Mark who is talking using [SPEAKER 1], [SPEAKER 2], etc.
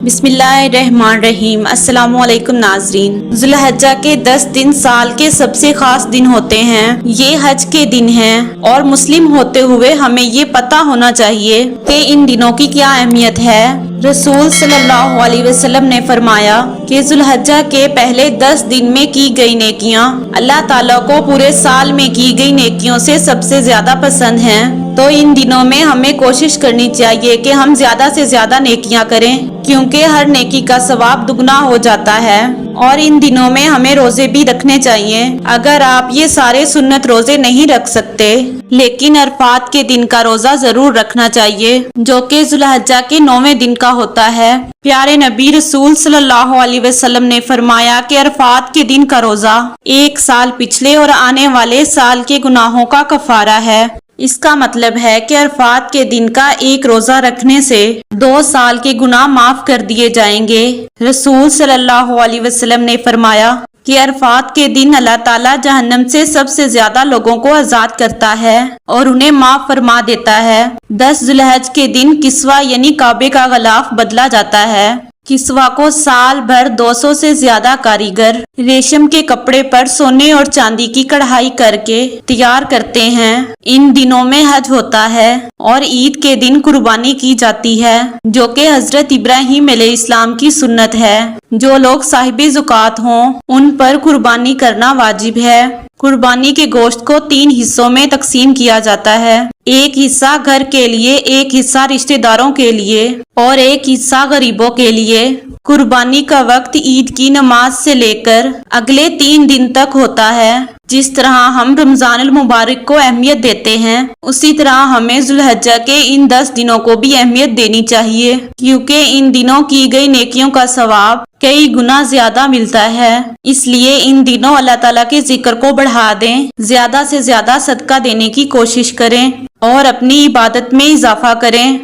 [SPEAKER 1] بسم اللہ الرحمن الرحیم۔ السلام علیکم ناظرین۔ ذو الحجہ کے 10 دن سال کے سب سے خاص دن ہوتے ہیں۔ یہ حج کے دن ہیں اور مسلم ہوتے ہوئے ہمیں یہ پتہ ہونا چاہیے کہ ان دنوں کی کیا اہمیت ہے۔ رسول صلی اللہ علیہ وسلم نے فرمایا کہ ذو الحجہ کے پہلے 10 دن میں کی گئی نیکیاں اللہ تعالیٰ کو پورے سال میں کی گئی نیکیوں سے سب سے زیادہ پسند ہیں، تو ان دنوں میں ہمیں کوشش کرنی چاہیے کہ ہم زیادہ سے زیادہ نیکیاں کریں، کیونکہ ہر نیکی کا ثواب دگنا ہو جاتا ہے۔ اور ان دنوں میں ہمیں روزے بھی رکھنے چاہیے۔ اگر آپ یہ سارے سنت روزے نہیں رکھ سکتے لیکن عرفات کے دن کا روزہ ضرور رکھنا چاہیے، جو کہ ذو الحجہ کے 9ویں دن کا ہوتا ہے۔ پیارے نبی رسول صلی اللہ علیہ وسلم نے فرمایا کہ عرفات کے دن کا روزہ 1 سال پچھلے اور آنے والے سال کے گناہوں کا کفارہ ہے۔ اس کا مطلب ہے کہ عرفات کے دن کا ایک روزہ رکھنے سے 2 سال کے گناہ معاف کر دیے جائیں گے۔ رسول صلی اللہ علیہ وسلم نے فرمایا کہ عرفات کے دن اللہ تعالیٰ جہنم سے سب سے زیادہ لوگوں کو آزاد کرتا ہے اور انہیں معاف فرما دیتا ہے۔ 10 ذو الحجہ کے دن کسوہ یعنی کعبے کا غلاف بدلا جاتا ہے۔ کسوہ کو سال بھر 200 سے زیادہ کاریگر ریشم کے کپڑے پر سونے اور چاندی کی کڑھائی کر کے تیار کرتے ہیں۔ ان دنوں میں حج ہوتا ہے اور عید کے دن قربانی کی جاتی ہے، جو کہ حضرت ابراہیم علیہ السلام کی سنت ہے۔ جو لوگ صاحب زکوٰۃ ہوں ان پر قربانی کرنا واجب ہے۔ قربانی کے گوشت کو 3 حصوں میں تقسیم کیا جاتا ہے۔ ایک حصہ گھر کے لیے، ایک حصہ رشتہ داروں کے لیے اور ایک حصہ غریبوں کے لیے۔ قربانی کا وقت عید کی نماز سے لے کر اگلے 3 دن تک ہوتا ہے۔ جس طرح ہم رمضان المبارک کو اہمیت دیتے ہیں، اسی طرح ہمیں ذو الحجہ کے ان 10 دنوں کو بھی اہمیت دینی چاہیے، کیونکہ ان دنوں کی گئی نیکیوں کا ثواب کئی گنا زیادہ ملتا ہے۔ اس لیے ان دنوں اللہ تعالیٰ کے ذکر کو بڑھا دیں، زیادہ سے زیادہ صدقہ دینے کی کوشش کریں اور اپنی عبادت میں اضافہ کریں۔